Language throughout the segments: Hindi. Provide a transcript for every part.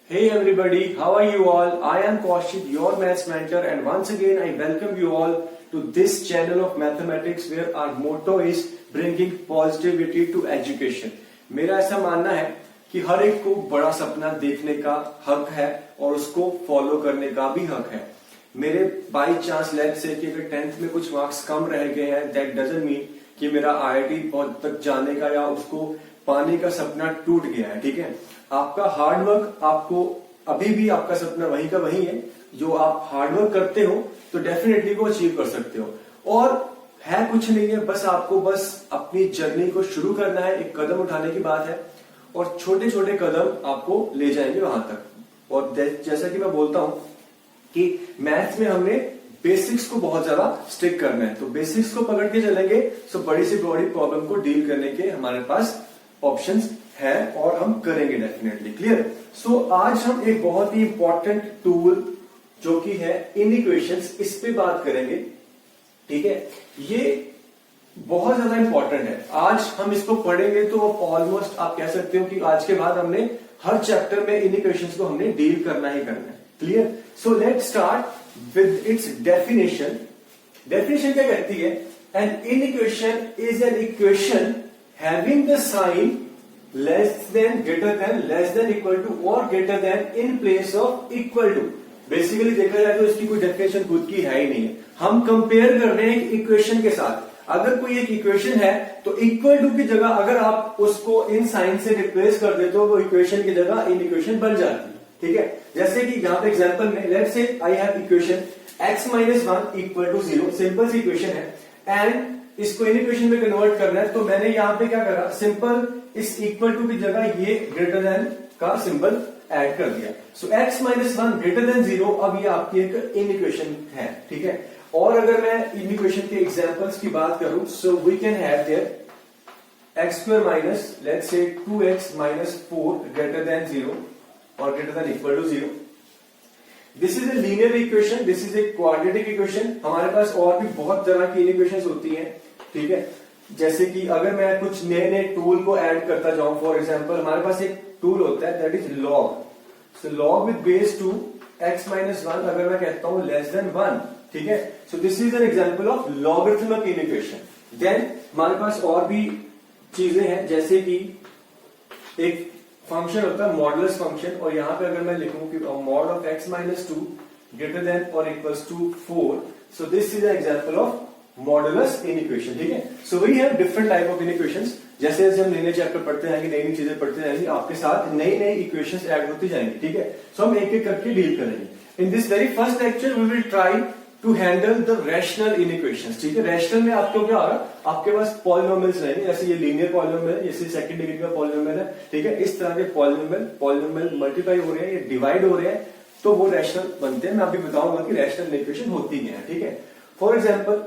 Hey everybody, how are you all? I am Kaushik, your maths mentor, and once again I welcome you all to this channel of mathematics where our motto is bringing positivity to education. मेरा ऐसा मानना है कि हर एक को बड़ा सपना देखने का हक है और उसको फॉलो करने का भी हक है। मेरे बाई चांस लेट्स से कि अगर 10th में कुछ मार्क्स कम रह गए हैं, दैट डजंट मीन कि मेरा IIT बहुत तक जाने का या उसको पाने का सपना टूट गया है। ठीक है, आपका हार्डवर्क आपको अभी भी आपका सपना वही का वही है। जो आप हार्डवर्क करते हो तो डेफिनेटली वो अचीव कर सकते हो। और है कुछ नहीं है, बस आपको बस अपनी जर्नी को शुरू करना है। एक कदम उठाने की बात है और छोटे छोटे कदम आपको ले जाएंगे वहां तक। और जैसा कि मैं बोलता हूं कि मैथ्स में हमने बेसिक्स को बहुत ज्यादा स्टिक करना है, तो बेसिक्स को पकड़ के चलेंगे तो बड़ी से बड़ी प्रॉब्लम को डील करने के हमारे पास ऑप्शंस है और हम करेंगे डेफिनेटली। क्लियर? सो आज हम एक बहुत ही इंपॉर्टेंट टूल जो कि है इनइक्वेशंस, इस पे बात करेंगे। ठीक है, ये बहुत ज्यादा इंपॉर्टेंट है। आज हम इसको पढ़ेंगे तो ऑलमोस्ट आप कह सकते हो कि आज के बाद हमने हर चैप्टर में इनइक्वेशंस को हमने डील करना ही करना है। Clear? So let's start with its definition. Definition क्या कहती है? An inequation is an equation having the sign less than, greater than, less than, equal to or greater than in place of equal to। Basically देखा जाए तो इसकी कोई डेफिनेशन खुद की है ही नहीं है। हम कंपेयर कर रहे हैं एक इक्वेशन के साथ। अगर कोई एक इक्वेशन है तो इक्वल टू की जगह अगर आप उसको इन साइन से रिप्लेस कर देते हो वो इक्वेशन की जगह इन इक्वेशन बन जाती है। ठीक है, जैसे कि यहाँ पे एग्जांपल में let's say I have equation x minus 1 equal to 0। Simple सी इक्वेशन है एंड इसको इन इक्वेशन में कन्वर्ट करना है। तो मैंने यहाँ पे क्या करा, सिंपल इस इक्वल टू की जगह ये ग्रेटर देन का सिंबल ऐड कर दिया। सो x माइनस 1 ग्रेटर देन 0 अब ये आपकी एक इन इक्वेशन है। ठीक है, और अगर मैं इन इक्वेशन के एग्जांपल्स की बात करूं so we can have there x square minus let's say 2x minus 4 greater than 0 और greater than equal to 0। This is a linear equation, this is a quadratic equation. हमारे पास और भी बहुत तरह की इक्वेशंस होती हैं। ठीक है, जैसे कि अगर मैं कुछ नए नए टूल को ऐड करता जाऊं, फॉर एग्जांपल हमारे पास एक टूल होता है that is log. So log with base 2 x minus 1 अगर मैं कहता हूं लेस देन 1। ठीक है, so this is an example of logarithmic equation. Then हमारे पास और भी चीजें हैं, जैसे कि एक फंक्शन होता है मॉडुलस फंक्शन, और यहां पे अगर मैं लिखूं कि mod of x minus 2 greater than और equals to 4, so this is an example of modulus inequation. ठीक है, so we have different type of inequations. जैसे जैसे हम नए नए चैप्टर पढ़ते जाएंगे, नई नई चीजें पढ़ते जाएंगे, आपके साथ नई नई इक्वेशंस ऐड होती जाएंगी। ठीक है, सो हम एक एक करके डील करेंगे। In this very first lecture we will try to handle the rational inequations. ठीक है, रैशनल में आपको क्या होगा, आपके पास पॉलिनोमियल्स रहेंगे, जैसे ये लीनियर पॉलिनोमियल, जैसे सेकंड डिग्री का पॉलिनोमियल है। ठीक है, इस तरह के पॉलिनोमियल मल्टीप्लाई हो रहे हैं, ये डिवाइड हो रहे हैं, तो वो रैशनल बनते हैं। मैं अभी बताऊंगा कि रैशनल इक्वेशन होती क्या है। ठीक है, for example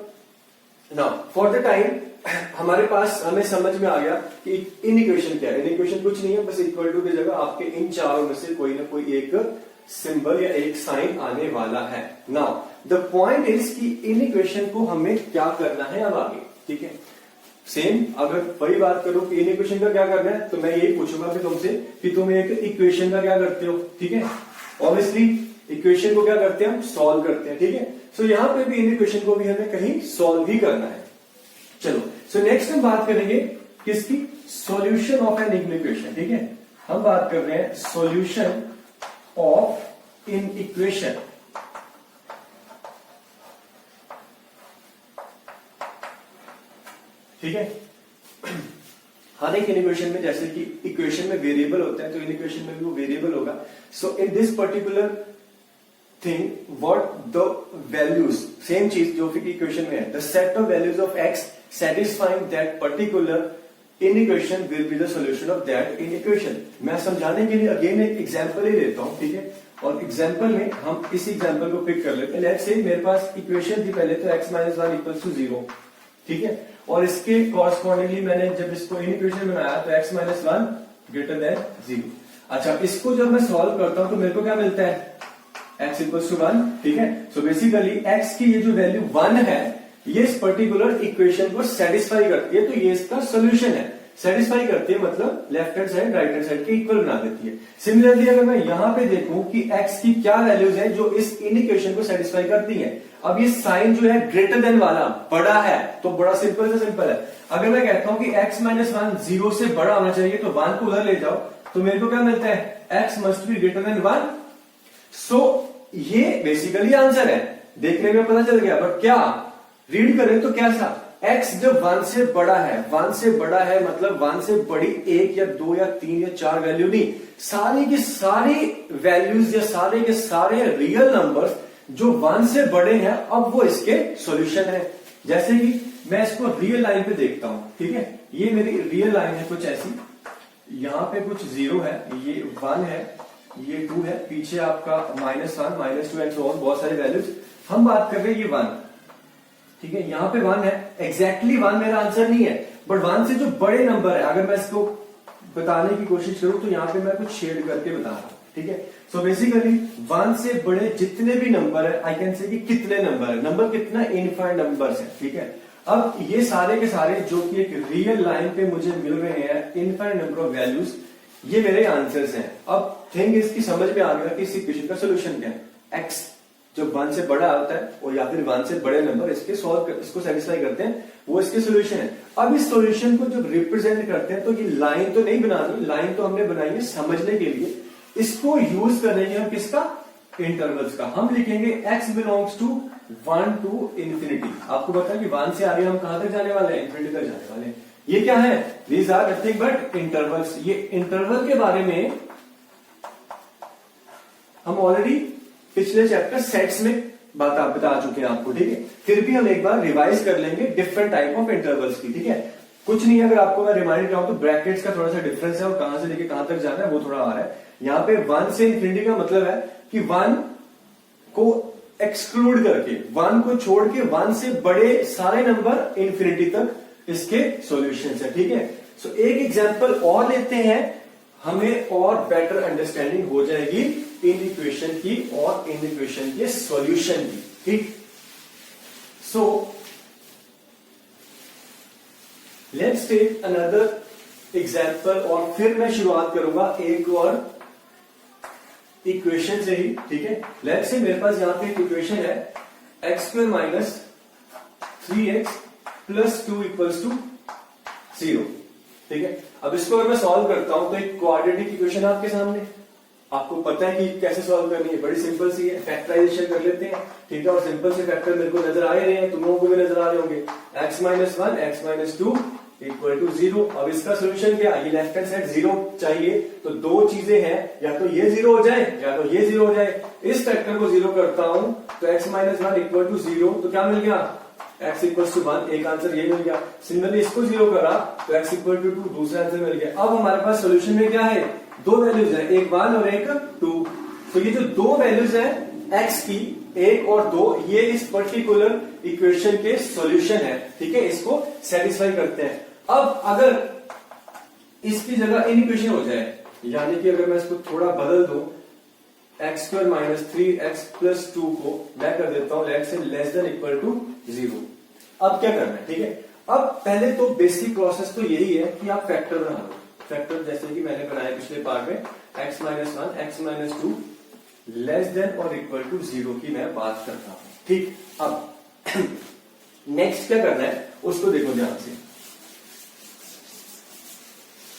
now for the time हमारे पास हमें समझ में आ गया कि इन इक्वेशन क्या है। इन इक्वेशन कुछ नहीं है, बस इक्वल टू की जगह आपके इन चारों में से कोई ना कोई एक सिंबल या एक साइन आने वाला है। नाउ द पॉइंट इज कि इन इक्वेशन को हमें क्या करना है अब आगे। ठीक है, सेम अगर वही बात करो कि इन इक्वेशन का क्या करना है, तो मैं यही पूछूंगा कि तुमसे कि तुम एक इक्वेशन का क्या करते हो। ठीक है, ऑब्वियसली इक्वेशन को क्या करते हैं, हम सॉल्व करते हैं। ठीक है, सो यहां पे भी इन इक्वेशन को भी हमें कहीं सॉल्व ही करना है। चलो, सो नेक्स्ट हम बात करेंगे किसकी, सॉल्यूशन ऑफ एन इक्वेशन। ठीक है, हम बात कर रहे हैं सॉल्यूशन ऑफ इन इक्वेशन। ठीक है, हर एक इक्वेशन में जैसे कि इक्वेशन में वेरिएबल होता है तो इन इक्वेशन में भी वो वेरिएबल होगा। So in this particular thing what the values, same चीज जो कि इक्वेशन में है, the set of values of x satisfying that particular inequation will be the solution of that inequation। मैं समझाने के लिए अगेन एक एग्जांपल ही लेता हूं। ठीक है, और एग्जांपल में हम इस एग्जांपल को पिक कर लेते हैं। लेट्स से मेरे पास इक्वेशन थी पहले तो x माइनस 1 इक्वल टू 0। ठीक है, और इसके कॉरस्पॉन्डिंगली मैंने जब इसको इन इक्वेशन बनाया तो x माइनस 1 ग्रेटर देन 0। अच्छा, इसको जब मैं सॉल्व करता हूं तो मेरे को क्या मिलता है, x इक्वल टू 1। ठीक है, सो बेसिकली x की ये जो वैल्यू 1 है ये इस पर्टिकुलर इक्वेशन को सेटिस्फाई करती है, तो ये इसका सोल्यूशन है। सेटिस्फाई करती है, मतलब left hand side right hand side के इक्वल बना देती है। सिमिलरली अगर मैं यहां पे देखूं कि x की क्या वैल्यूज है जो इस इन इक्वेशन को सेटिस्फाई करती है। अब ये साइन जो है ग्रेटर देन वाला बड़ा है, तो बड़ा सिंपल से सिंपल है। अगर मैं कहता हूं कि x माइनस 1 0 से बड़ा होना चाहिए, तो 1 को उधर ले जाओ, तो मेरे को क्या मिलता है, x must be greater than 1। सो ये बेसिकली आंसर है, देखने में पता चल गया। बट क्या रीड करें तो कैसा, x जब 1 से बड़ा है, 1 से बड़ा है मतलब 1 से बड़ी 1 या 2 या 3 या 4 वैल्यू नहीं, सारी की सारी वैल्यूज या सारे के सारे रियल नंबर्स जो 1 से बड़े हैं, अब वो इसके सॉल्यूशन है। जैसे कि मैं इसको रियल लाइन पे देखता हूं, ठीक है, ये मेरी रियल लाइन है कुछ ऐसी, यहां पे कुछ 0 है, ये 1 है, ये 2 है, पीछे आपका -1 -2 एंड सो ऑन, बहुत सारी वैल्यूज। हम बात कर रहे हैं ये 1, ठीक है, यहां पे 1 है, एग्जैक्टली 1 मेरा आंसर नहीं है, बट 1 से जो बड़े नंबर है, अगर मैं इसको बताने की कोशिश करूं तो यहां पे मैं कुछ शेड करके बता रहा हूं, ठीक है। सो बेसिकली 1 से बड़े जितने भी नंबर है, आई कैन से कि कितने नंबर है, नंबर कितना, इनफाइनाइट नंबर्स है, ठीक है। अब ये सारे के सारे जो कि एक रियल लाइन पे मुझे मिल रहे हैं, इनफाइनाइट नंबर ऑफ वैल्यूज, ये मेरे आंसर्स हैं। अब थिंग इसकी समझ में आ गया कि इस इक्वेशन का सोल्यूशन क्या है। x जो 1 से बड़ा होता है और या फिर 1 से बड़े नंबर इसको सेटिस्फाई करते हैं, वो इसके सोल्यूशन है। अब इस सोल्यूशन को जब रिप्रेजेंट करते हैं तो ये लाइन तो नहीं बनानी, लाइन तो हमने बनाई है समझने के लिए। इसको यूज करेंगे हम किसका, इंटरवल्स का। हम लिखेंगे x belongs to 1 to infinity. आपको पता है कि 1 से आगे हम कहां तक जाने वाले हैं, इंफिनिटी तक जाने वाले हैं। ये क्या है, these are nothing but intervals. ये इंटरवल के बारे में हम ऑलरेडी पिछले चैप्टर सेट्स में बता चुके हैं आपको, ठीक है। फिर भी हम एक बार रिवाइज कर लेंगे डिफरेंट टाइप ऑफ इंटरवल्स की, ठीक है। कुछ नहीं, अगर आपको मैं रिमाइंड कराऊं तो ब्रैकेट्स का थोड़ा सा डिफरेंस है और कहां से लेके कहां तक जाना है वो थोड़ा आ रहा है। यहां पे 1 से इंफिनिटी का मतलब है कि 1 को एक्सक्लूड करके, 1 को छोड़ के 1 से बड़े सारे नंबर इंफिनिटी तक इसके सॉल्यूशंस है, ठीक है। सो एक एग्जांपल और लेते हैं, हमें और बेटर अंडरस्टैंडिंग हो जाएगी इन इक्वेशन की और इन इक्वेशन के सॉल्यूशन की, ठीक। So let's take another example, और फिर मैं शुरुआत करूंगा एक और इक्वेशन से ही, ठीक है। लेट्स से मेरे पास यहां पे एक इक्वेशन है, x² minus 3x plus 2 equals to 0, ठीक है। अब इसको अगर मैं सॉल्व करता हूं तो एक क्वाड्रेटिक इक्वेशन आपके सामने, आपको पता है कि कैसे सॉल्व करनी है, बड़ी सिंपल सी है, फैक्टराइजेशन कर लेते हैं, ठीक है। और सिंपल से फैक्टर मेरे को नजर आ ही रहे हैं, तुम लोगों को भी नजर आ रहे होंगे, x minus 1 x minus 2 equal to 0। अब इसका सोल्यूशन क्या, ये लेफ्ट हैंड साइड 0 चाहिए, तो दो चीजें हैं, या तो ये 0 हो जाए या तो ये 0 हो जाए। इस फैक्टर को 0 करता हूं तो x माइनस 1 इक्वल टू 0, तो क्या मिल गया, x इक्वल टू 1, एक आंसर ये मिल गया। सिमिलरली इसको 0 करा तो x इक्वल टू 2, दूसरा आंसर मिल गया। अब हमारे पास सोल्यूशन में क्या है, दो वैल्यूज है, एक 1 और एक 2। तो ये जो दो वैल्यूज है x की, 1 और 2, ये इस पर्टिकुलर इक्वेशन के सॉल्यूशन है, ठीक है, इसको सेटिस्फाई करते हैं। अब अगर इसकी जगह इन इक्वेशन हो जाए, यानी कि अगर मैं इसको थोड़ा बदल दूं, x² माइनस 3x प्लस 2 को मैं कर देता हूं लेट से लेस देन इक्वल टू 0। अब क्या करना है, ठीक है। अब पहले तो बेसिक प्रोसेस तो यही है कि आप फैक्टर बना लो, फैक्टर जैसे कि मैंने बनाया पिछले पार्ट में, x minus 1 x minus 2 less than और इक्वल टू 0 की मैं बात करता हूं, ठीक। अब नेक्स्ट क्या करना है उसको देखो ध्यान से।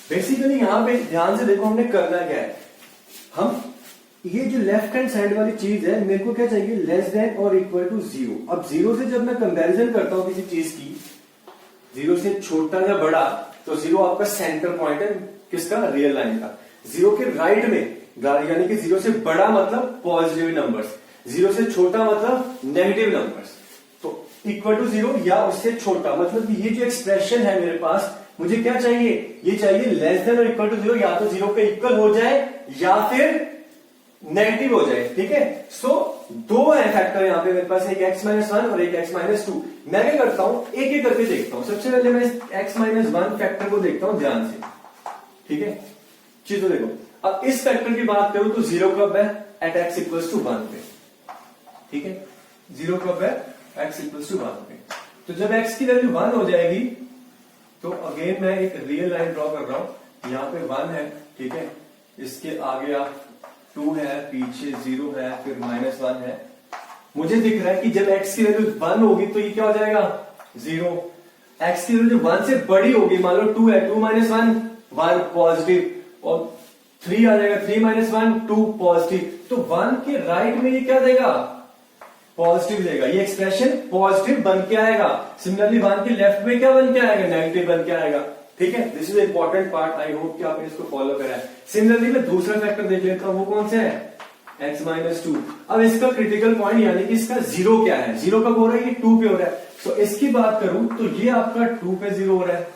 बेसिकली यहां पे ध्यान से देखो हमने करना क्या है, हम ये जो लेफ्ट हैंड साइड वाली चीज है, मेरे को क्या चाहिए, लेस देन और इक्वल टू 0। अब 0 से जब मैं कंपैरिजन करता हूं किसी चीज की, 0 से छोटा या बड़ा, तो 0 आपका सेंटर पॉइंट है किसका, रियल लाइन का। 0 के राइट में, यानी कि 0 से बड़ा मतलब पॉजिटिव नंबर्स, 0 से छोटा मतलब नेगेटिव नंबर्स। तो इक्वल टू 0 या उससे छोटा, मतलब ये जो एक्सप्रेशन है मेरे पास, मुझे क्या चाहिए, ये चाहिए लेस देन और इक्वल टू 0, या तो 0 के इक्वल हो जाए या फिर नेगेटिव हो जाए, ठीक है। सो दो है फैक्टर यहां पे मेरे पास, एक x माइनस 1 और एक x माइनस 2। मैं क्या करता हूं, एक एक करके देखता हूं। सबसे पहले मैं x माइनस 1 फैक्टर को देखता हूं ध्यान से, ठीक है। चीजों देखो, अब इस फैक्टर की बात करूं तो 0 कब है, एट x इक्वल्स टू 1 पे, ठीक है। 0 कब है, x इक्वल्स टू 1 पे। तो जब x की वैल्यू 1 हो जाएगी तो अगेन मैं एक रियल लाइन ड्रॉ कर रहा हूं, यहाँ पे 1 है, ठीक है, इसके आगे आप 2 है, पीछे 0 है, फिर -1 है। मुझे दिख रहा है कि जब x की वैल्यू 1 होगी तो ये क्या हो जाएगा 0। x की वैल्यू 1 से बड़ी होगी, मान लो 2 है, 2 - 1 1 पॉजिटिव, और 3 आ जाएगा, 3 - 1 2 पॉजिटिव। तो 1 के राइट में ये क्या देगा, पॉजिटिव देगा, ये एक्सप्रेशन पॉजिटिव बन के आएगा। सिमिलरली 1 के लेफ्ट में क्या बन के आएगा, नेगेटिव बन के आएगा, ठीक है। This is important part, I hope कि आपने इसको फॉलो करा है। सिमिलरली मैं दूसरा फैक्टर देख लेता हूं, वो कौन सा है, x - 2। अब इसका क्रिटिकल पॉइंट यानी कि इसका 0 क्या है, 0 कब हो रहा है, ये 2 पे हो रहा है। तो इसकी बात करूं तो ये आपका 2 पे 0 हो रहा है,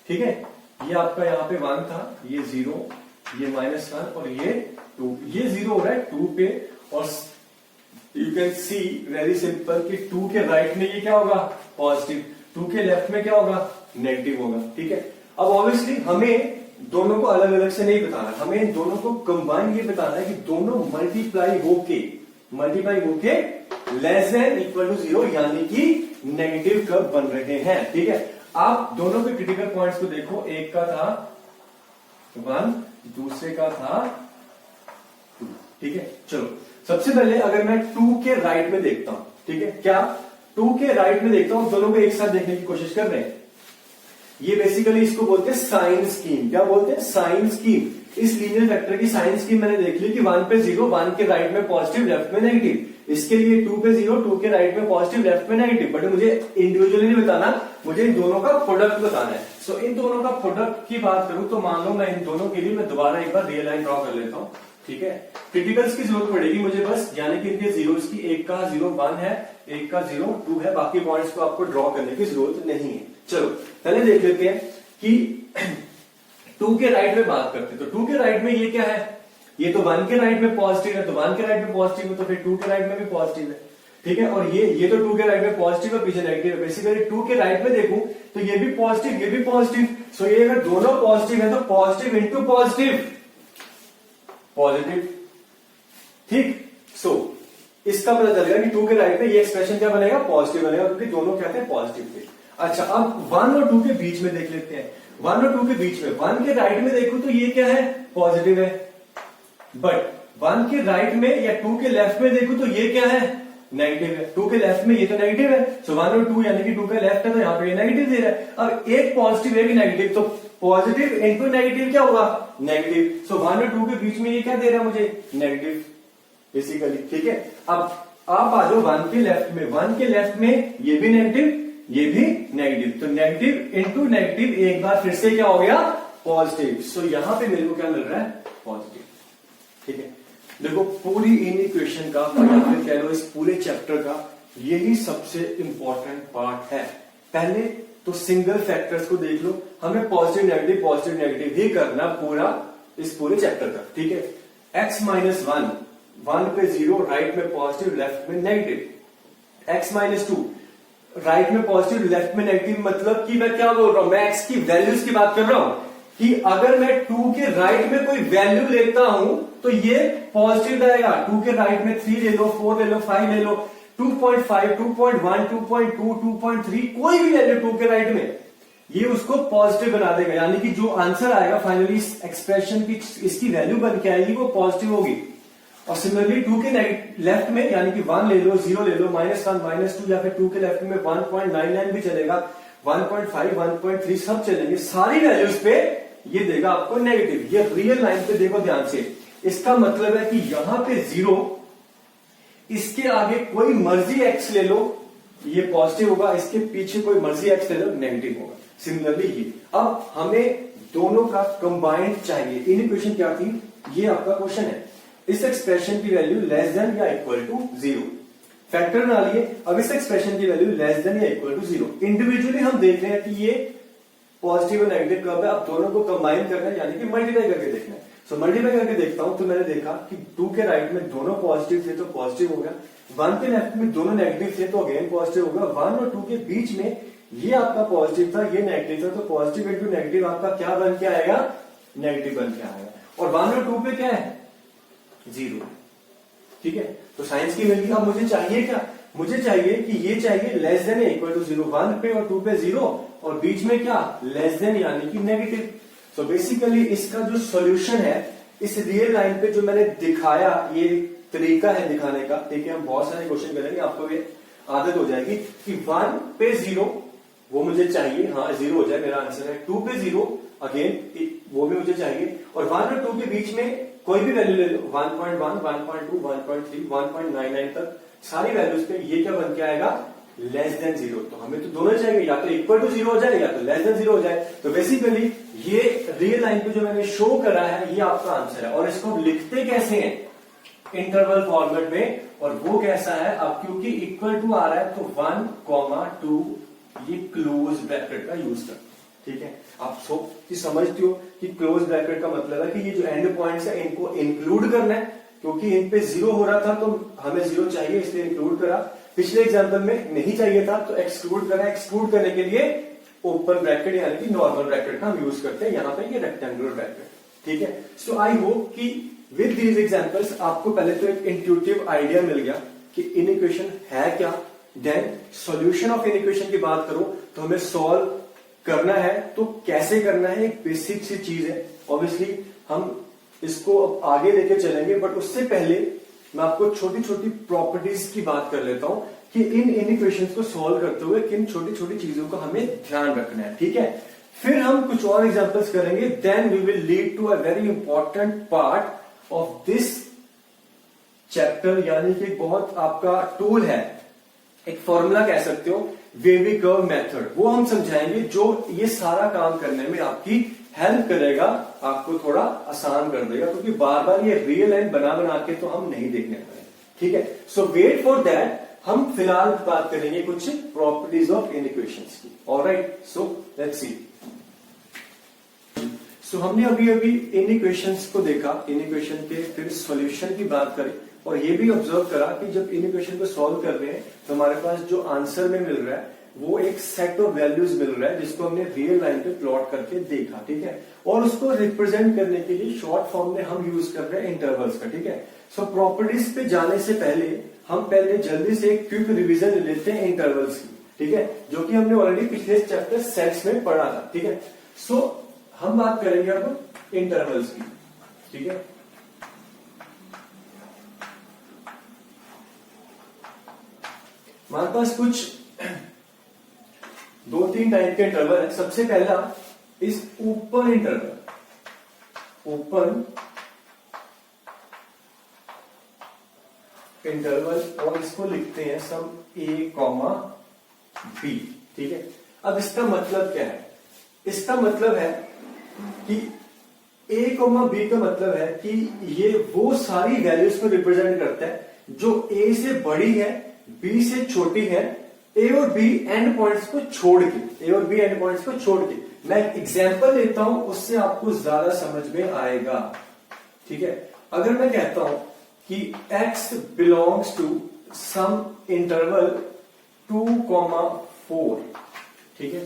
ठीक है। ये आपका यहाँ पे 1 था, ये 0, ये -1 और ये 2, ये 0 हो रहा है 2 पे। और you can see very simple कि 2 के राइट में ये क्या होगा, पॉजिटिव, 2 के लेफ्ट में क्या होगा, नेगेटिव होगा, ठीक है। अब ऑब्वियसली हमें दोनों को अलग अलग से नहीं बताना, हमें इन दोनों को कंबाइन ये बताना है कि दोनों मल्टीप्लाई होके लेस देन इक्वल टू 0 यानी कि नेगेटिव कब बन रहे हैं, ठीक है। आप दोनों के क्रिटिकल पॉइंट्स को देखो, एक का था 1, दूसरे का था 2, ठीक है। चलो सबसे पहले अगर मैं 2 के राइट में देखता हूं, ठीक है, क्या 2 के राइट में देखता हूं, दोनों को एक साथ देखने की कोशिश कर रहे हैं। ये बेसिकली इसको बोलते हैं साइन स्कीम, क्या बोलते हैं, साइन स्कीम। इस लीनियर वेक्टर की साइन स्कीम मैंने देख ली कि 1 पे 0, 1 के राइट में पॉजिटिव, लेफ्ट में नेगेटिव। इसके लिए 2 पे 0, 2 के राइट में पॉजिटिव, लेफ्ट में नेगेटिव। बट मुझे इंडिविजुअली नहीं बताना, मुझे इन दोनों का प्रोडक्ट बताना है। सो इन दोनों का प्रोडक्ट की बात करूं तो मान लो मैं इन दोनों के लिए मैं दोबारा एक बार रियल लाइन ड्रॉ कर लेता हूं, ठीक है। क्रिटिकल्स की जरूरत पड़ेगी मुझे बस, यानी कि इनके जीरोस की, एक का 0 1 है, एक का 0 2 है, बाकी पॉइंट्स को आपको ड्रॉ करने की जरूरत नहीं है। चलो पहले देख लेते हैं कि 2 के राइट में बात करते हैं। तो 2 के राइट में ये क्या है, ये तो 1 के राइट में पॉजिटिव है, तो 1 के राइट में पॉजिटिव है, तो फिर 2 के राइट में भी पॉजिटिव है, ठीक है। और ये तो 2 के राइट में पॉजिटिव है, पीछे नेगेटिव है। बेसिकली 2 के राइट में देखूं तो ये भी पॉजिटिव, ये भी पॉजिटिव। सो ये अगर दोनों पॉजिटिव है तो पॉजिटिव इंटू पॉजिटिव पॉजिटिव, ठीक। सो इसका पता चलेगा कि 2 के राइट में ये एक्सप्रेशन क्या बनेगा, पॉजिटिव बनेगा, क्योंकि दोनों क्या थे, पॉजिटिव थे। अच्छा अब 1 और 2 के बीच में देख लेते हैं। 1 और 2 के बीच में 1 के राइट में देखूं तो ये क्या है, पॉजिटिव है। बट 1 के राइट में या 2 के लेफ्ट में देखूं तो ये क्या है, नेगेटिव है। 2 के लेफ्ट में ये तो नेगेटिव है, सो 1 और 2 यानी कि 2 का लेफ्ट है, तो यहाँ पे ये नेगेटिव दे रहा है। अब एक पॉजिटिव एक नेगेटिव, तो पॉजिटिव इंटू नेगेटिव क्या होगा, नेगेटिव। सो 1 और 2 के बीच में ये क्या दे रहा है मुझे, नेगेटिव बेसिकली, ठीक है। अब आप आ जाओ 1 के लेफ्ट में, 1 के लेफ्ट में ये भी नेगेटिव, ये भी नेगेटिव, तो नेगेटिव इंटू नेगेटिव एक बार फिर से क्या हो गया, पॉजिटिव। सो यहां पे मेरे को क्या मिल रहा है, पॉजिटिव, ठीक है। देखो पूरी इन इक्वेशन का या फिर कह लो इस पूरे चैप्टर का यही सबसे इंपॉर्टेंट पार्ट है। पहले तो सिंगल फैक्टर्स को देख लो, हमें पॉजिटिव नेगेटिव ही करना पूरा इस पूरे चैप्टर का, ठीक है। x - 1, 1 पे 0, राइट में पॉजिटिव, लेफ्ट में नेगेटिव। x - 2, राइट में पॉजिटिव, लेफ्ट में नेगेटिव, मतलब कि मैं क्या बोल रहा हूं, मैं x की वैल्यूज की बात कर रहा हूं कि अगर मैं 2 के राइट में कोई वैल्यू लेता हूं तो ये पॉजिटिव रहेगा। 2 के राइट में 3 ले लो, 4 ले लो, 5 ले लो, 2.5, 2.1, 2.2, 2.3, कोई भी वैल्यू 2 के राइट में, ये उसको पॉजिटिव बना देगा। यानी कि जो आंसर आएगा फाइनली इस एक्सप्रेशन की, इसकी वैल्यू बन के आएगी, वो पॉजिटिव होगी। और सिमिलरली 2 के लेफ्ट में यानी कि 1 ले लो, 0 ले लो, -1, -2, या फिर 2 के लेफ्ट में 1.99 भी चलेगा, 1.5, 1.3 सब चलेंगे, सारी वैल्यूज पे ये देगा आपको नेगेटिव। ये रियल लाइन पे देखो ध्यान से, इसका मतलब है कि यहां पे 0, इसके आगे कोई मर्जी x ले लो ये पॉजिटिव होगा, इसके पीछे कोई मर्जी x ले लो नेगेटिव होगा। सिमिलरली ये, अब हमें दोनों का कंबाइंड चाहिए। इन इक्वेशन क्या थी, ये आपका क्वेश्चन है। इस एक्सप्रेशन की वैल्यू लेस देन या इक्वल टू 0, फैक्टर बना लिए। अब इस एक्सप्रेशन की वैल्यू लेस देन या इक्वल टू 0, इंडिविजुअली हम देख रहे हैं कि ये पॉजिटिव और नेगेटिव कब है। अब दोनों को कंबाइन करना है, यानी कि मल्टीप्लाई करके देखना है। सो मल्टीप्लाई करके देखता हूं तो मैंने देखा कि 2 के राइट में दोनों पॉजिटिव थे तो पॉजिटिव हो गया, 1 के लेफ्ट में दोनों नेगेटिव थे तो अगेन पॉजिटिव होगा। 1 और 2 के बीच में ये आपका पॉजिटिव था, ये नेगेटिव था, तो पॉजिटिव इंटू नेगेटिव आपका क्या बन के आएगा, नेगेटिव बन के आएगा। और 1 और 2 पे क्या है, 0, ठीक है। तो साइंस की वैल्यू अब मुझे चाहिए क्या, मुझे चाहिए कि ये चाहिए लेस देन या इक्वल टू 0, 1 पे और 2 पे 0 और बीच में क्या, लेस देन यानी कि नेगेटिव। सो बेसिकली इसका जो सॉल्यूशन है, इस रियल लाइन पे जो मैंने दिखाया, ये तरीका है दिखाने का, ठीक है। हम बहुत सारे क्वेश्चन करेंगे, आपको ये आदत हो जाएगी कि 1 पे 0 वो मुझे चाहिए, हाँ 0 हो जाए मेरा आंसर है। 2 पे 0 अगेन वो भी मुझे चाहिए, और 1 और 2 के बीच में कोई भी वैल्यू ले लो, 1.1, 1.2, 1.3, 1.99 तक सारी वैल्यूज पे ये क्या बन के आएगा, लेस देन 0। तो हमें तो दोनों चाहिए, या तो इक्वल टू 0 हो जाए या तो लेस देन 0 हो जाए। तो बेसिकली ये रियल लाइन पे जो मैंने शो करा है, ये आपका आंसर है। और इसको हम लिखते कैसे हैं, इंटरवल फॉर्मेट में, और वो कैसा है, अब क्योंकि इक्वल टू आ रहा है तो 1, 2 ये क्लोज ब्रैकेट का यूज कर, ठीक है। आप समझते हो कि क्लोज ब्रैकेट का मतलब है कि ये जो एंड पॉइंट्स है इनको इंक्लूड करना है, क्योंकि इन पे 0 हो रहा था तो हमें 0 चाहिए इसलिए इंक्लूड करा। पिछले एग्जांपल में नहीं चाहिए था तो एक्सक्लूड करा। एक्सक्लूड करने के लिए ओपन ब्रैकेट यानी कि नॉर्मल ब्रैकेट का हम यूज करते हैं, यहां पे ये रेक्टेंगुलर ब्रैकेट, ठीक है। सो आई होप कि विद दीज एग्जांपल्स आपको पहले तो एक इंट्यूटिव आइडिया मिल गया कि इनइक्वेशन है क्या। देन सॉल्यूशन ऑफ इनइक्वेशन की बात करो तो हमें सॉल्व करना है तो कैसे करना है, एक बेसिक सी चीज है। ऑब्वियसली हम इसको अब आगे लेके चलेंगे, बट उससे पहले मैं आपको छोटी छोटी प्रॉपर्टीज की बात कर लेता हूं कि इन इक्वेशंस को सॉल्व करते हुए किन छोटी छोटी चीजों का हमें ध्यान रखना है, ठीक है। फिर हम कुछ और एग्जांपल्स करेंगे, then we will lead to a very important part of this chapter, यानी कि बहुत आपका टूल है, एक फॉर्मूला कह सकते हो, वेवी कर्व मेथड। वो हम समझाएंगे जो ये सारा काम करने में आपकी हेल्प करेगा, आपको थोड़ा आसान कर देगा, क्योंकि बार बार ये रियल लाइन बना बना के तो हम नहीं देखने पाए, ठीक है। सो वेट फॉर दैट। हम फिलहाल बात करेंगे कुछ प्रॉपर्टीज ऑफ इनइक्वेशंस की। Alright, so let's see. सो हमने अभी अभी इनइक्वेशंस को देखा, इनइक्वेशन के फिर सॉल्यूशन की बात करी, और ये भी ऑब्जर्व करा कि जब इनइक्वेशन को सॉल्व कर रहे हैं तो हमारे पास जो आंसर में मिल रहा है वो एक सेट ऑफ वैल्यूज मिल रहा है, जिसको हमने रियल लाइन पे प्लॉट करके देखा, ठीक है। और उसको रिप्रेजेंट करने के लिए शॉर्ट फॉर्म में हम यूज कर रहे हैं इंटरवल्स का, ठीक है। सो प्रॉपर्टीज पे जाने से पहले हम पहले जल्दी से एक क्विक रिवीजन लेते हैं इंटरवल्स की, ठीक है, जो कि हमने ऑलरेडी पिछले चैप्टर सेट्स में पढ़ा था, ठीक है। सो हम बात करेंगे अब इंटरवल्स की, ठीक है। हमारे पास कुछ 2-3 टाइप के इंटरवल है। सबसे पहला इस ओपन इंटरवल, ओपन इंटरवल, और इसको लिखते हैं सम a, b, ठीक है। अब इसका मतलब क्या है, इसका मतलब है कि a, b का मतलब है कि ये वो सारी वैल्यूज को रिप्रेजेंट करता है जो a से बड़ी है, b से छोटी है, ए और बी एंड पॉइंट्स को छोड़ के, ए और बी एंड पॉइंट्स को छोड़ के। मैं एग्जांपल लेता हूं, उससे आपको ज्यादा समझ में आएगा, ठीक है। अगर मैं कहता हूं कि x belongs to some interval 2,4, ठीक है,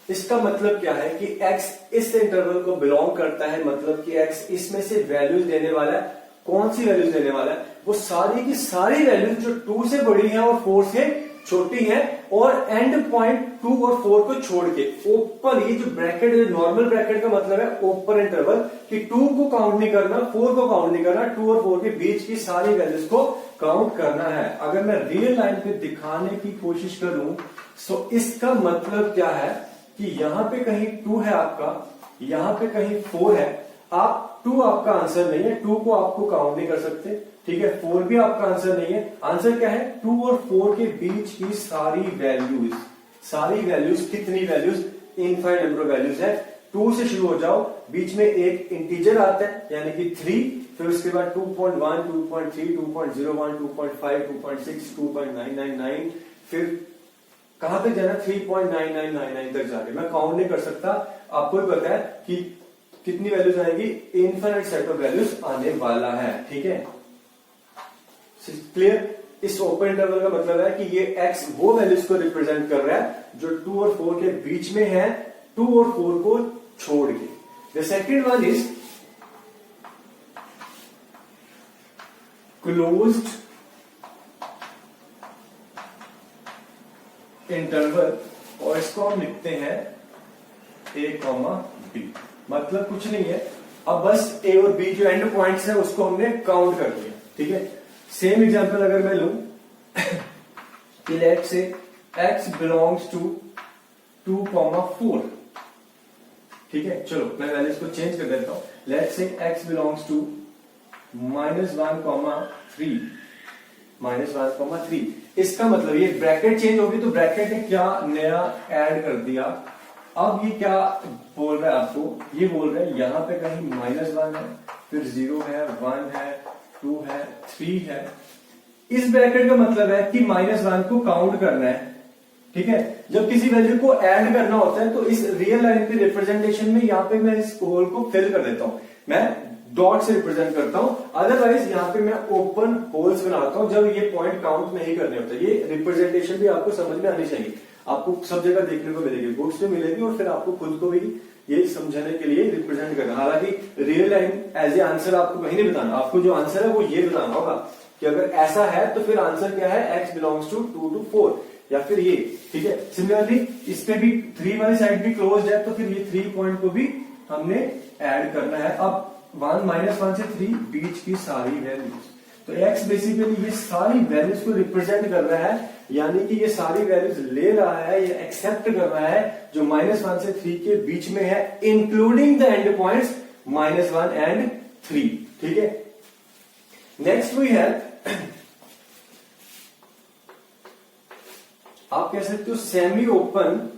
इसका मतलब क्या है कि x इस इंटरवल को बिलोंग करता है, मतलब कि x इसमें से वैल्यूज देने वाला है। कौन सी वैल्यूज देने वाला है, वो सारी की सारी वैल्यूज जो 2 से बड़ी है और 4 से छोटी है, और एंड पॉइंट 2 और 4 को छोड़ के ओपन, ये जो ब्रैकेट है, नॉर्मल ब्रैकेट का मतलब है ओपन इंटरवल, कि 2 को काउंट नहीं करना, 4 को काउंट नहीं करना, 2 और 4 के बीच की सारी वैल्यूज को काउंट करना है। अगर मैं रियल लाइन पे दिखाने की कोशिश करूं तो इसका मतलब क्या है कि यहां पे कहीं 2 है आपका, यहां पे कहीं 4 है। आप 2 आपका आंसर नहीं है, 2 को आपको काउंट नहीं कर सकते, ठीक है। 4 भी आपका आंसर नहीं है। आंसर क्या है, 2 और 4 के बीच की सारी वैल्यूज, सारी वैल्यूज, कितनी values, infinite number of values है। 2 से शुरू हो जाओ, बीच में एक इंटीजर आता है यानी कि 3, फिर उसके बाद 2.1, 2.3, 2.01, 2.5, 2.6, 2.999, फिर कहां तक जाना, 3.9999 तक जाके मैं काउंट नहीं कर सकता। आपको भी पता है कि कितनी वैल्यूज आएगी, इनफाइनाइट सेट ऑफ वैल्यूज आने वाला है, ठीक है। क्लियर। इस ओपन इंटरवल का मतलब है कि ये x वो वैल्यूज को रिप्रेजेंट कर रहा है जो 2 और 4 के बीच में है, 2 और 4 को छोड़ के। The second one is closed interval, और और इसको हम लिखते हैं a कॉमा b। मतलब कुछ नहीं है, अब बस a और b जो एंड पॉइंट्स है उसको हमने काउंट कर लिया। ठीक है, सेम एग्जांपल अगर मैं लूं कि let's say x belongs to 2,4। ठीक है, चलो मैं वैल्यूज को चेंज कर देता हूं। Let's say x belongs to -1,3 -1,3। इसका मतलब ये ब्रैकेट चेंज होगी तो ब्रैकेट ने क्या नया ऐड कर दिया। अब ये क्या बोल रहा है आपको, ये बोल रहा है यहां पे कहीं -1 है, फिर 0 है, 1 है, 2 है, 3 है। इस ब्रैकेट का मतलब है कि -1 को काउंट करना है। ठीक है, जब किसी वैल्यू को ऐड करना होता है तो इस रियल लाइन के रिप्रेजेंटेशन में यहाँ पे मैं इस होल को फिल कर देता हूं, मैं डॉट से रिप्रेजेंट करता हूं। अदरवाइज यहाँ पे मैं ओपन होल्स बनाता हूं जब ये पॉइंट काउंट नहीं करने होते। ये रिप्रेजेंटेशन भी आपको समझ में आनी चाहिए, आपको सब जगह देखने को मिलेगी, बुक्स में मिलेगी, और फिर आपको खुद को भी ये समझाने के लिए रिप्रेजेंट करना। हालांकि real line as a answer आपको कहीं नहीं बताना, आपको जो आंसर है वो ये बताना होगा कि अगर ऐसा है तो फिर आंसर क्या है, x बिलोंग्स टू 2 to 4 या फिर ये। ठीक है, सिमिलरली इस पे भी 3 वाली साइड भी क्लोज है तो फिर ये 3 पॉइंट को भी हमने ऐड करना है। अब 1 से 3 बीच की सारी वैल्यूज, तो x बेसिकली ये सारी वैल्यूज को रिप्रेजेंट कर रहा है, यानी कि ये सारी वैल्यूज ले रहा है, ये एक्सेप्ट कर रहा है जो -1 से 3 के बीच में है, including the end points -1 and 3। ठीक है, नेक्स्ट वी हैव आप कह सकते हो सेमी ओपन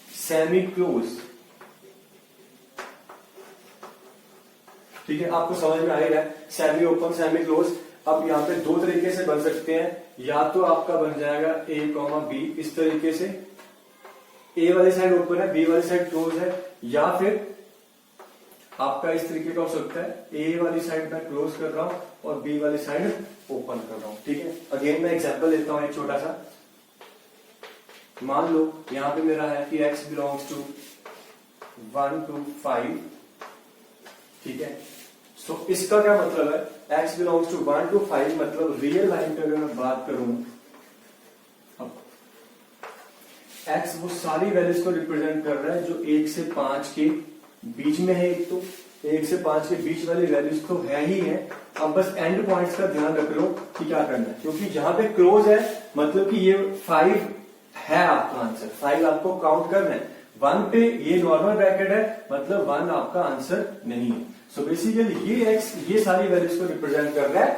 सेमी क्लोज। ठीक है, आपको समझ में आ ही रहा है सेमी ओपन सेमी क्लोज। अब यहाँ पे दो तरीके से बन सकते हैं, या तो आपका बन जाएगा a कॉमा बी इस तरीके से, a वाली साइड ओपन है, b वाली साइड क्लोज है, या फिर आपका इस तरीके का हो सकता है a वाली साइड मैं क्लोज कर रहा हूं और b वाली साइड ओपन कर रहा हूं। ठीक है, अगेन मैं एग्जांपल लेता हूं एक छोटा सा। मान लो यहां पे मेरा है कि x बिलोंग्स टू 1 to 5। ठीक है, सो इसका क्या मतलब है, x बिलोंग्स टू 1 to 5 मतलब रियल लाइन पे अगर मैं बात करूं, अब x वो सारी वैल्यूज को रिप्रेजेंट कर रहा है जो 1 से 5 के बीच में है। एक तो 1 से 5 के बीच वाली वैल्यूज तो है ही है। अब बस एंड पॉइंट्स का ध्यान रख लो कि क्या करना है, क्योंकि जहां पे क्लोज है मतलब कि ये 5 है आपका आंसर, 5 आपको काउंट करना है। 1 पे ये नॉर्मल ब्रैकेट है मतलब 1 आपका आंसर नहीं है। सो बेसिकली ये x ये सारी वैल्यूज को रिप्रेजेंट कर रहा है।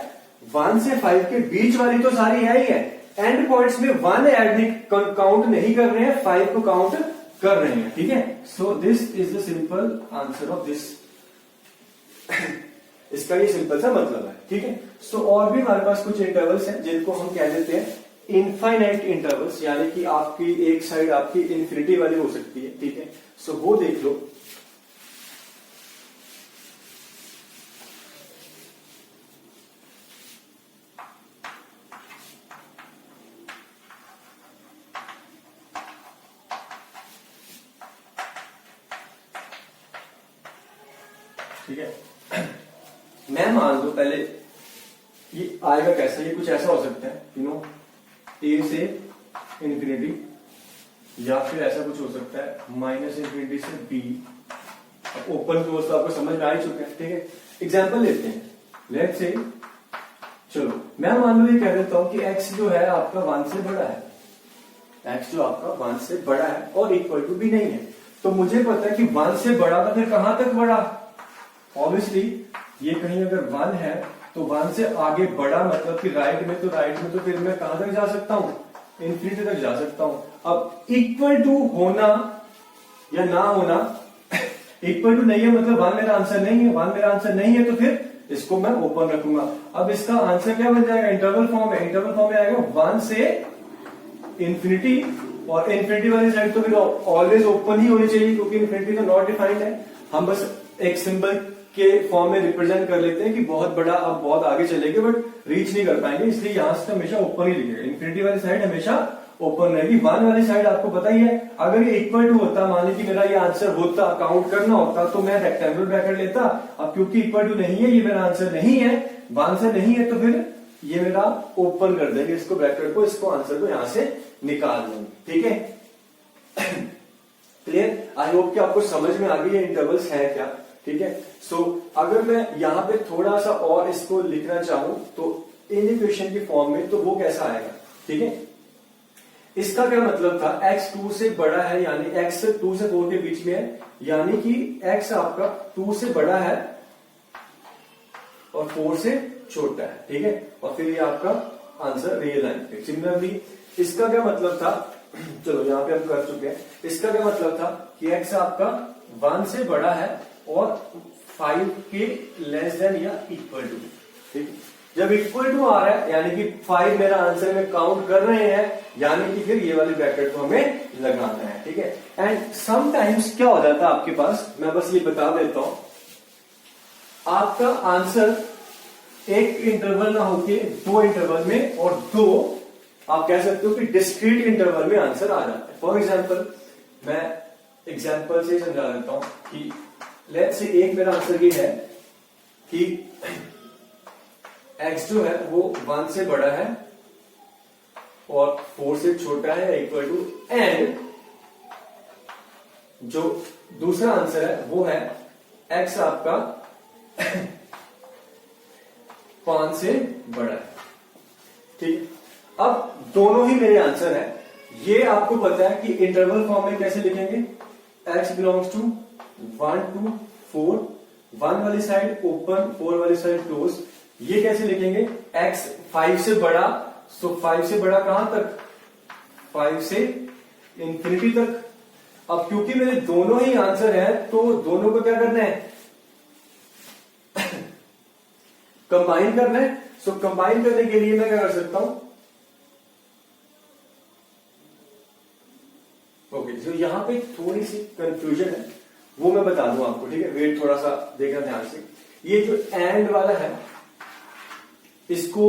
1 से 5 के बीच वाली तो सारी है ही है, एंड पॉइंट्स में 1 ऐड काउंट नहीं कर रहे हैं, 5 को काउंट कर रहे हैं। ठीक है, so this is the simple answer of this इसका ये सिंपल सा मतलब है। ठीक है, सो और भी हमारे पास कुछ इंटरवल्स हैं जिनको हम कह देते हैं इनफाइनाइट इंटरवल्स, यानी कि आपकी एक साइड आपकी इन्फिनिटी वाली हो सकती है। ठीक है, सो वो देख लो। ठीक है, मैं मान लो पहले ये आएगा कैसा, ये कुछ ऐसा हो सकता है ए से इन्फिनिटी, या फिर ऐसा कुछ हो सकता है -इन्फिनिटी से बी। ओपन क्लोज तो आपको समझ में आ ही चुका है। ठीक है, एग्जांपल लेते हैं। लेट्स से चलो मैं मान लो ये कह देता हूं कि x जो है आपका 1 से बड़ा है, x जो आपका 1 से बड़ा है और इक्वल टू भी नहीं है। तो मुझे पता है कि 1 से बड़ा था, फिर कहां तक बड़ा, ऑब्वियसली ये कहीं अगर 1 है तो 1 से आगे बढ़ा मतलब कि राइट में तो फिर मैं कहां तक जा सकता हूं, इन्फिनिटी तक जा सकता हूं। अब इक्वल टू होना या ना होना इक्वल टू नहीं है मतलब 1 मेरा आंसर नहीं है, 1 मेरा आंसर नहीं है तो फिर इसको मैं ओपन रखूंगा। अब इसका आंसर क्या बन जाएगा, इंटरवल फॉर्म है, इंटरवल फॉर्म में आएगा 1 से इन्फिनिटी, और इन्फिनिटी वाली साइड तो फिर ऑलवेज ओपन ही होनी चाहिए क्योंकि इन्फिनिटी तो नॉट डिफाइंड है। हम बस एक सिंबल के फॉर्म में रिप्रेजेंट कर लेते हैं कि बहुत बड़ा, अब बहुत आगे चलेंगे बट रीच नहीं कर पाएंगे, इसलिए यहां से हमेशा ओपन ही लिखेगा। इन्फिनिटी वाली साइड हमेशा ओपन रहेगी। 1 वाली साइड आपको पता ही है, अगर ये इक्वल टू होता, मान लीजिए मेरा ये आंसर होता, काउंट करना होता तो मैं रेक्टेंगुलर ब्रैकेट लेता। अब क्योंकि इक्वल टू नहीं है, ये मेरा आंसर नहीं है, 1 से नहीं है तो फिर ये मेरा ओपन कर देंगे इसको ब्रैकेट को, इसको आंसर को यहां से निकाल देंगे। ठीक है, क्लियर? आई होप कि आपको समझ में आ गई ये इंटरवल्स है क्या। ठीक है, सो अगर मैं यहाँ पे थोड़ा सा और इसको लिखना चाहूं तो इन इक्वेशन की फॉर्म में, तो वो कैसा आएगा? ठीक है, इसका क्या मतलब था, x 2 से बड़ा है, यानी x 2 से 4 के बीच में है, यानी कि x आपका 2 से बड़ा है और 4 से छोटा है। ठीक है, और फिर ये आपका आंसर रियल लाइन। सिमिलरली इसका क्या मतलब था, चलो यहां पे हम कर चुके हैं। इसका क्या मतलब था कि x आपका 1 से बड़ा है और 5 के लेस देन या इक्वल टू। ठीक है, जब इक्वल टू आ रहा है यानी कि 5 मेरा आंसर में काउंट कर रहे हैं, यानी कि फिर ये वाली ब्रैकेट को हमें लगाना है। ठीक है, एंड समटाइम्स क्या हो जाता है आपके पास, मैं बस ये बता देता हूं, आपका आंसर एक इंटरवल ना होके 2 इंटरवल में, और 2 आप कह सकते हो कि डिस्क्रीट इंटरवल में आंसर आ जाता है। फॉर एग्जाम्पल, मैं एग्जाम्पल से समझा देता हूं कि लेट्स से एक मेरा आंसर ये है कि x जो है वो 1 से बड़ा है और 4 से छोटा है इक्वल टू, एंड जो दूसरा आंसर है वो है x आपका 5 से बड़ा है। ठीक, अब दोनों ही मेरे आंसर है। ये आपको पता है कि इंटरवल फॉर्म में कैसे लिखेंगे, x बिलोंग्स टू 1 to 4, 1 वाली साइड ओपन, 4 वाली साइड क्लोज। ये कैसे लिखेंगे, x 5 से बड़ा, सो 5 से बड़ा कहां तक, 5 से इंफिनिटी तक। अब क्योंकि मेरे दोनों ही आंसर है तो दोनों को क्या करना है, कंबाइन करना है। सो कंबाइन करने के लिए मैं क्या कर सकता हूं, ओके, तो यहां पे थोड़ी सी कंफ्यूजन है, वो मैं बता दूं आपको। ठीक है, वेट थोड़ा सा देखना ध्यान से। ये जो एंड वाला है इसको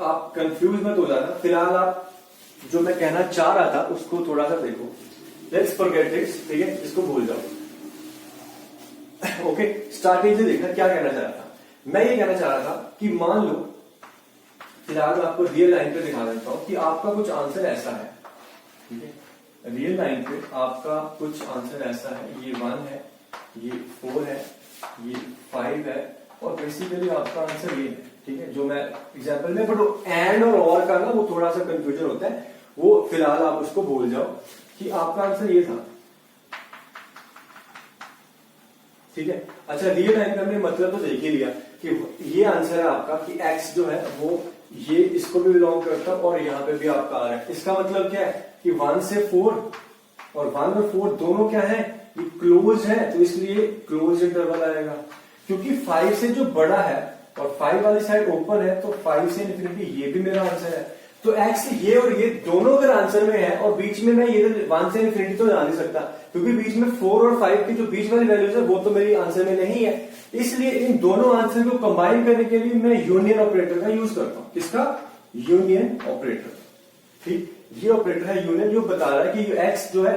आप कंफ्यूज मत हो जाना। फिलहाल आप जो मैं कहना चाह रहा था उसको थोड़ा सा देखो, लेट्स फॉरगेट इट। ठीक है, इसको भूल जाओ। ओके, स्टार्टिंग से देखना क्या कहना चाह रहा था। मैं ये कहना चाह रहा था कि मान लो, फिलहाल मैं आपको रियल लाइन पे दिखा देता हूं कि आपका कुछ आंसर ऐसा है। ठीक है, रियल लाइन पे आपका कुछ आंसर ऐसा है, ये 1 है, ये 4 है, ये 5 है, और बेसिकली आपका आंसर ये है। ठीक है, जो मैं एग्जांपल में, बट एंड और का ना वो थोड़ा सा कंफ्यूजन होता है, वो फिलहाल आप उसको भूल जाओ कि आपका आंसर ये था। ठीक है, अच्छा, रियल लाइन का हमने मतलब तो देख ही लिया कि ये आंसर है आपका कि x जो है वो ये इसको भी बिलोंग करता है और यहां पे भी आपका आ रहा है। इसका मतलब क्या है कि 1 से 4, और 1 और 4 दोनों क्या है, ये क्लोज है, तो इसलिए क्लोज इंटरवल आएगा। क्योंकि 5 से जो बड़ा है और 5 वाली साइड ओपन है, तो 5 से इन्फिनिटी ये भी मेरा आंसर है। तो x ये और ये दोनों अगर आंसर में है, और बीच में मैं ये 1 से इन्फिनिटी तो जा नहीं सकता, क्योंकि बीच में 4 और 5 की जो बीच वाली वैल्यूज है वो तो मेरी आंसर में नहीं है। इसलिए इन दोनों आंसर को कंबाइन करने के लिए मैं यूनियन ऑपरेटर का यूज करता हूं। किसका, यूनियन ऑपरेटर। ठीक, ये ऑपरेटर है यूनियन, जो बता रहा है कि x जो है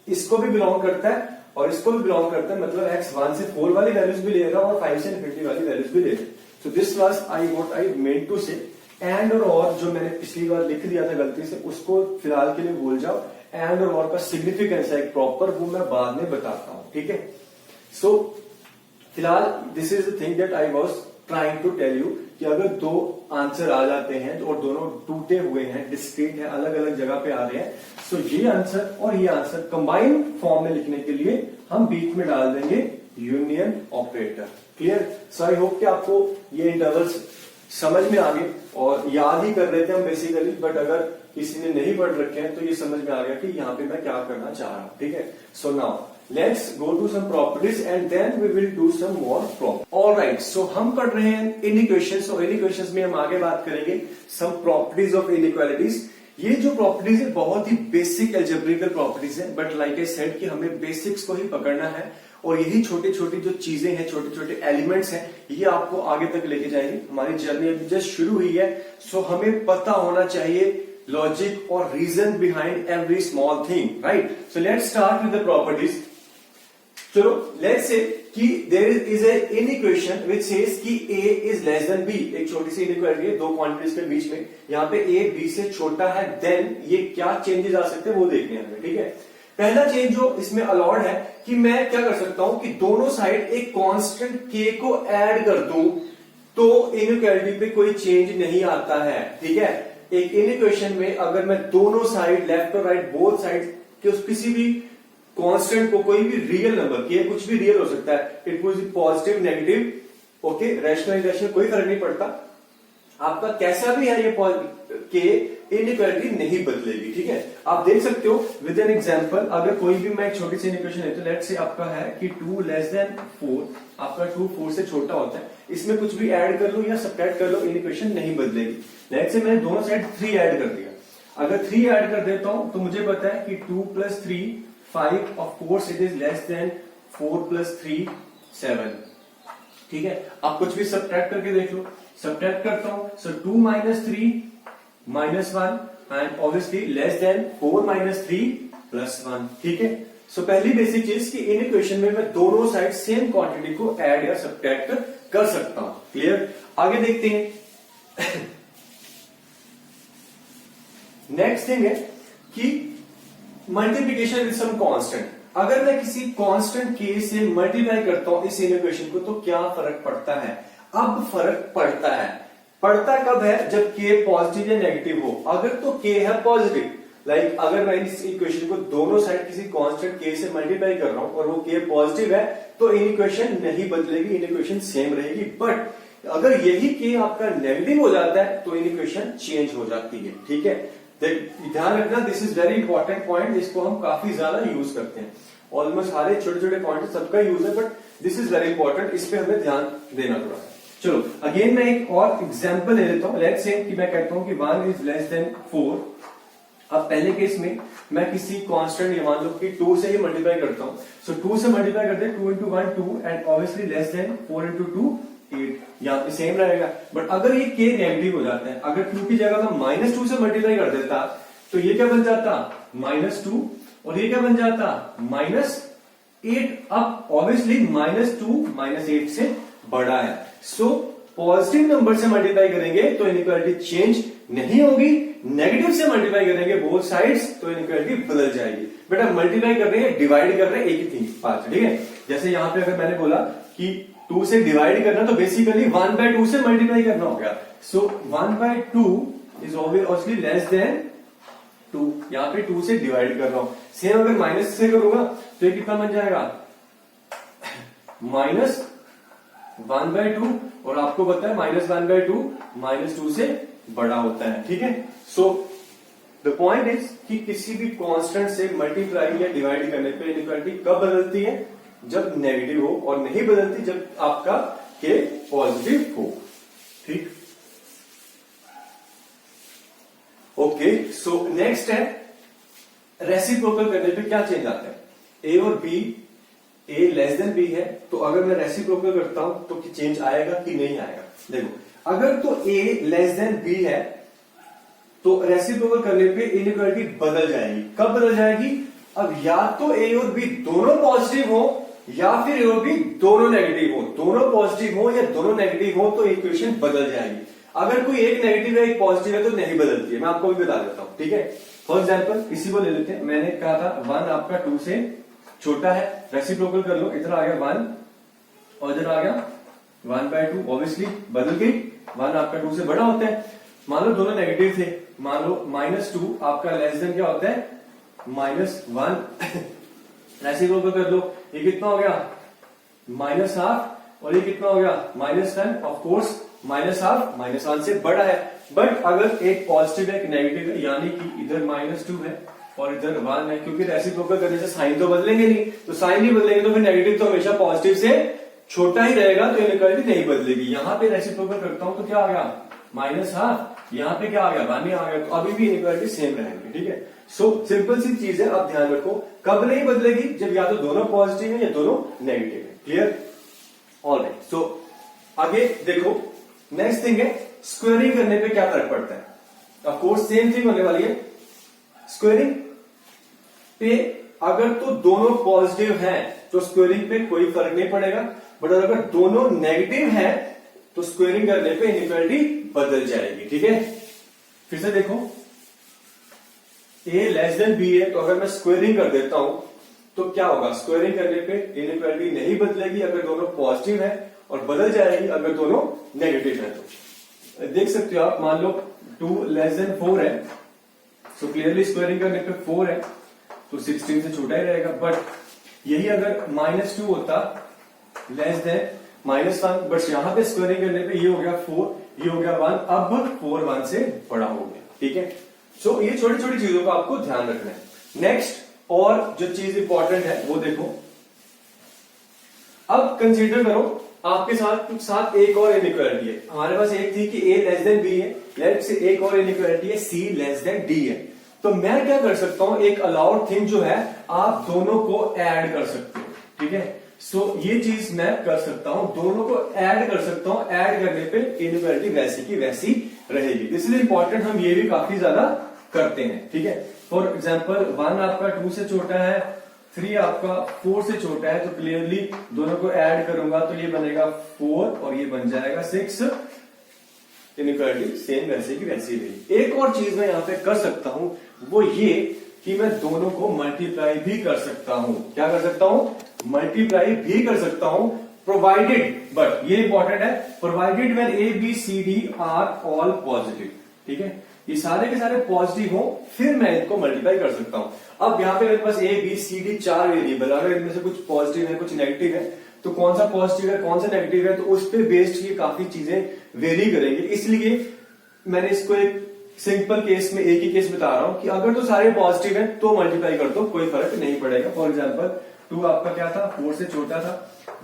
इसको भी बिलोंग करता है और इसको भी बिलोंग करता है, मतलब x 1 से 4 वाली वैल्यूज भी लेगा और 5 से इन्फिनिटी वाली वैल्यूज भी लेगा। So this was what I meant to say. And और जो मैंने पिछली बार लिख दिया था गलती से, उसको फिलहाल के लिए भूल जाओ। एंड और का सिग्निफिकेंस है एक प्रॉपर, वो मैं बाद में बताता हूं। ठीक है, सो फिलहाल this is the thing that I was trying to tell you कि अगर 2 आंसर आ जाते हैं और दोनों टूटे हुए हैं, डिस्क्रीट है, अलग अलग जगह पे आ रहे हैं, सो ये आंसर और ये आंसर कंबाइंड फॉर्म में लिखने के लिए हम बीच में डाल देंगे union operator. Clear? So I hope कि आपको ये इंटरवल्स समझ में आ गए, और याद ही कर रहे थे हम बेसिकली, बट अगर किसी ने नहीं पढ़ रखे हैं तो ये समझ में आ गया कि यहाँ पे मैं क्या करना चाह रहा हूं। ठीक है, so now let's go to some properties and then we will do some more problem. Alright, so हम पढ़ रहे हैं इनइक्वेशंस, और इनइक्वेशंस में हम आगे बात करेंगे सम प्रॉपर्टीज ऑफ इनइक्वालिटीज। ये जो प्रॉपर्टीज है बहुत ही बेसिक एल्जेब्रिकल प्रॉपर्टीज है, बट लाइक आई सेड कि हमें बेसिक्स को ही पकड़ना है, और यही छोटी छोटी जो चीजें हैं, छोटे छोटे एलिमेंट्स हैं, ये आपको आगे तक लेके जाएंगे। हमारी जर्नी अभी जस्ट शुरू हुई है, सो हमें पता होना चाहिए लॉजिक और reason behind every small thing, right? So let's start with the properties. चलो लेट्स से कि there is a inequation which says कि a is less than b। एक छोटी सी इनइक्वालिटी है दो क्वांटिटीज के बीच में, यहाँ पे a b से छोटा है, देन ये क्या चेंजेस आ सकते हैं वो देखने हैं हमें। ठीक है, पहला चेंज जो इसमें अलाउड है कि मैं क्या कर सकता हूं कि दोनों साइड एक कांस्टेंट k को ऐड कर दूं तो इनइक्वालिटी पे कोई चेंज नहीं आता है। ठीक है, एक इनइक्वेशन में अगर मैं दोनों साइड लेफ्ट और राइट बोथ साइड के उस किसी भी कांस्टेंट को, कोई भी रियल नंबर के, कुछ भी रियल हो सकता है, it could be positive negative, okay, rational irrational कोई फर्क नहीं पड़ता, आपका कैसा भी है ये के इनइक्वालिटी नहीं बदलेगी। ठीक है, आप देख सकते हो विद एन एग्जांपल, अगर कोई भी मैं एक छोटी सी इक्वेशन है तो लेट्स से आपका है कि 2 लेस देन 4, आपका 2 4 से छोटा होता है, इसमें कुछ भी ऐड कर लो या सब्ट्रैक्ट कर लो इक्वेशन नहीं बदलेगी। लेट्स से मैंने दोनों साइड 3 ऐड कर दिया, अगर 3 ऐड कर देता हूं तो मुझे पता है कि 2 + 3 5, of course it is less then 4 + 3 7। ठीक है, आप कुछ भी सब्ट्रैक्ट करके देख लो, सब्ट्रैक्ट करता हूं, सो 2 - 3 -1 एंड ऑब्वियसली लेस देन 4 - 3 + 1। ठीक है, सो पहली बेसिक चीज कि इन इक्वेशन में मैं दोनों साइड सेम क्वांटिटी को ऐड या सब्ट्रैक्ट कर सकता हूं। क्लियर, आगे देखते हैं। नेक्स्ट थिंग है कि मल्टीप्लीकेशन विद सम कांस्टेंट। अगर मैं किसी कांस्टेंट k से मल्टीप्लाई करता हूं इस इक्वेशन को तो क्या फर्क पड़ता है? अब फर्क पड़ता है, पड़ता कब है? जब k पॉजिटिव या नेगेटिव हो। अगर तो k है पॉजिटिव, लाइक अगर मैं इस इक्वेशन को दोनों साइड किसी कांस्टेंट k से मल्टीप्लाई कर रहा हूं और वो k पॉजिटिव है तो इन इक्वेशन नहीं बदलेगी, इन इक्वेशन सेम रहेगी। बट अगर यही k आपका नेगेटिव हो जाता है तो इन इक्वेशन चेंज हो जाती है। ठीक है, ध्यान रखना, this is very important point, इसको हम काफी ज्यादा यूज करते हैं, ऑलमोस्ट सारे छोटे छोटे पॉइंट सबका यूज है, but this is very important, इस पे हमें ध्यान देना थोड़ा। चलो अगेन मैं एक और एग्जांपल ले लेता हूं, लेट्स से कि मैं कहता हूं कि 1 इज लेस देन 4। अब पहले केस में मैं किसी कांस्टेंट, ये मान लो कि 2 से ही मल्टीप्लाई करता हूं, सो 2 से मल्टीप्लाई करते हैं, 2 × 1 2 एंड ऑब्वियसली लेस देन 4 × 2 8, यहाँ पे सेम रहेगा। बट अगर ये k नेगेटिव हो जाता है, अगर q की जगह मैं -2 से मल्टीप्लाई कर देता तो ये क्या बन जाता? -2, और ये क्या बन जाता? -8। अब ऑब्वियसली -2 -8 से बड़ा है, सो पॉजिटिव नंबर से मल्टीप्लाई करेंगे तो इनइक्वालिटी चेंज नहीं होगी, नेगेटिव से मल्टीप्लाई करेंगे बोथ साइड्स तो इनइक्वालिटी बदल जाएगी। बट अब मल्टीप्लाई कर रहे हैं, डिवाइड कर रहे हैं, एक ही थिंग बात। ठीक है, जैसे यहां पे अगर मैंने बोला कि 2 से डिवाइड करना तो बेसिकली 1/2 से मल्टीप्लाई करना हो गया, सो 1/2 इज ऑब्वियसली लेस देन 2, यहां पे 2 से डिवाइड कर रहा हूं। सेम अगर माइनस से करूंगा तो ये कितना बन जाएगा? -1/2, और आपको पता है -1/2 -2 से बड़ा होता है। ठीक है, सो द पॉइंट इज कि किसी भी कांस्टेंट से मल्टीप्लाई या डिवाइड करने पे इनइक्वालिटी कब बदलती है? जब नेगेटिव हो, और नहीं बदलती जब आपका k पॉजिटिव हो। ठीक, ओके, सो नेक्स्ट है रेसिप्रोकल करने पे क्या चेंज आता है? a और b, a less than b है तो अगर मैं रेसिप्रोकल करता हूं तो चेंज आएगा कि नहीं आएगा? देखो, अगर तो a लेस देन b है तो रेसिप्रोकल करने पे इनइक्वालिटी बदल जाएगी। कब बदल जाएगी? अब या तो a और b दोनों पॉजिटिव हो या फिर a और b दोनों नेगेटिव हो। दोनों पॉजिटिव हो या दोनों नेगेटिव हो तो इक्वेशन बदल जाएगी। अगर कोई एक नेगेटिव है एक पॉजिटिव है तो नहीं बदलती है, मैं आपको भी बता देता हूं। ठीक है, फॉर एग्जाम्पल इसी को ले लेते हैं, मैंने कहा था 1 आपका 2 से छोटा है, रेसिप्रोकल कर लो, इधर आ गया 1 और इधर आ गया 1/2, ऑब्वियसली बदल गई, 1 आपका 2 से बड़ा होता है। मान लो दोनों नेगेटिव थे, मान लो -2 आपका लेस देन क्या होता है? -1। रेसिप्रोकल कर लो, ये कितना हो गया? -1/2, और ये कितना हो गया? -10। ऑफ कोर्स -1/2 -1 से बड़ा है, बट अगर एक पॉजिटिव है एक नेगेटिव है, यानी कि इधर -2 है और इधर 1 है, क्योंकि रेसिप्रोकल करने से साइन तो बदलेंगे नहीं, तो साइन नहीं बदलेंगे तो फिर नेगेटिव तो हमेशा पॉजिटिव से छोटा ही रहेगा, तो इनइक्वालिटी नहीं बदलेगी। यहां पे रेसिप्रोकल करता हूं तो क्या आ गया? -1/2, यहां पे क्या आ गया? 1 ही आ गया, तो अभी भी इनइक्वालिटी सेम रहेगी। ठीक है, सो सिंपल सी चीज है, आप ध्यान रखो, कब नहीं बदलेगी? जब या तो दोनों पॉजिटिव है या दोनों नेगेटिव है। क्लियर, ऑलराइट, सो आगे देखो, नेक्स्ट थिंग है स्क्वेयरिंग करने पे क्या फर्क पड़ता है? ऑफ कोर्स सेम थिंग होने वाली है। स्क्वेयरिंग पे अगर तो दोनों पॉजिटिव हैं तो स्क्वेयरिंग पे कोई फर्क नहीं पड़ेगा। बट अगर दोनों नेगेटिव है तो स्क्वेयरिंग करने पे इनइक्वालिटी बदल जाएगी। ठीक है, फिर से देखो, a लेस देन b है, तो अगर मैं स्क्वेयरिंग कर देता हूं तो क्या होगा, स्क्वेयरिंग करने पे इनइक्वालिटी नहीं बदलेगी अगर दोनों पॉजिटिव है, और बदल जाएगी अगर दोनों नेगेटिव है। तो देख सकते हो आप, मान लो 2 लेस देन 4 है, सो क्लियरली स्क्वेयरिंग करने पे 4 है तो 16 से छोटा ही रहेगा। बट यही अगर -2 होता लेस देन -1, बट यहां पे स्क्वेयरिंग करने पे ये हो गया 4, ये हो गया 1, अब 4 1 से बड़ा हो गया। ठीक है, सो ये छोटी छोटी चीजों का आपको ध्यान रखना है। नेक्स्ट और जो चीज इंपॉर्टेंट है वो देखो, अब कंसीडर करो आपके साथ एक और इनइक्वालिटी है। हमारे पास एक थी कि a लेस देन b है, लेट से एक और इनइक्वालिटी है c लेस देन d है। तो मैं क्या कर सकता हूं, एक अलाउड थिंग जो है, आप दोनों को ऐड कर सकते हो। ठीक है, सो ये चीज मैं कर सकता हूं, दोनों को ऐड कर सकता हूं। ऐड करने पे इनइक्वालिटी वैसी की वैसी रहेगी। इसलिए इंपॉर्टेंट हम ये भी काफी ज्यादा करते हैं। ठीक है, फॉर एग्जाम्पल 1 आपका 2 से छोटा है, 3 आपका 4 से छोटा है, तो क्लियरली दोनों को ऐड करूंगा तो ये बनेगा 4 और ये बन जाएगा 6। इनइक्वालिटी सेम वैसे की वैसी रही। एक और चीज मैं यहां पे कर सकता हूं, वो ये कि मैं दोनों को मल्टीप्लाई भी कर सकता हूं। क्या कर सकता हूं, मल्टीप्लाई भी कर सकता हूं, प्रोवाइडेड, बट ये इंपॉर्टेंट है, provided when A B C D are all positive. ठीक है, ये सारे के सारे पॉजिटिव हो, फिर मैं इनको मल्टीप्लाई कर सकता हूं। अब यहाँ पे मेरे पास A B C D 4 variable, अगर इनमें से कुछ पॉजिटिव है कुछ नेगेटिव है, तो कौन सा पॉजिटिव है कौन सा नेगेटिव है, तो उस पर बेस्ड ये काफी चीजें वेरी करेंगे। इसलिए मैंने इसको एक सिंपल केस में, एक ही केस बता रहा हूं कि अगर तो सारे पॉजिटिव है तो मल्टीप्लाई कर दो, कोई फर्क नहीं पड़ेगा। फॉर एग्जाम्पल 2 आपका क्या था, 4 से छोटा था,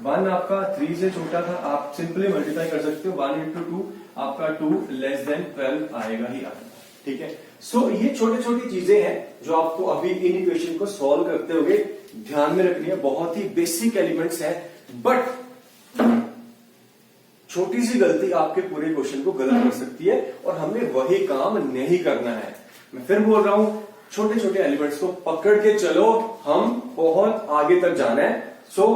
1 आपका 3 से छोटा था, आप सिंपली मल्टीप्लाई कर सकते हो। 1 into 2 आपका 2 लेस देन 12 आएगा ही आएगा। ठीक है, सो ये छोटी छोटी चीजें हैं जो आपको अभी इन इक्वेशन को सॉल्व करते हुए ध्यान में रखनी है। बहुत ही बेसिक एलिमेंट्स है, बट छोटी सी गलती आपके पूरे क्वेश्चन को गलत कर सकती है, और हमें वही काम नहीं करना है। मैं फिर बोल रहा हूं, छोटे छोटे एलिमेंट्स को पकड़ के चलो, हम बहुत आगे तक जाना है। सो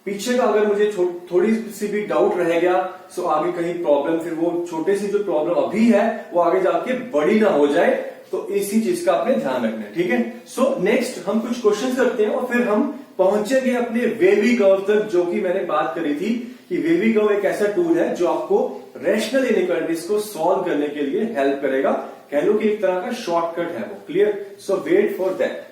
पीछे का अगर मुझे थोड़ी सी भी डाउट रह गया, सो आगे कहीं प्रॉब्लम, फिर वो छोटे सी जो प्रॉब्लम अभी है वो आगे जाके बड़ी ना हो जाए, तो इसी चीज का आपने ध्यान रखना है। ठीक है, सो नेक्स्ट हम कुछ क्वेश्चंस करते हैं और फिर हम पहुंचेंगे अपने वेवी कर्व तक, जो कि मैंने बात करी थी कि वेवी कर्व एक ऐसा टूल है जो आपको रैशनल इनइक्वालिटीज को सॉल्व करने के लिए हेल्प करेगा। कह लो कि एक तरह का शॉर्टकट है वो। Clear, so wait for that.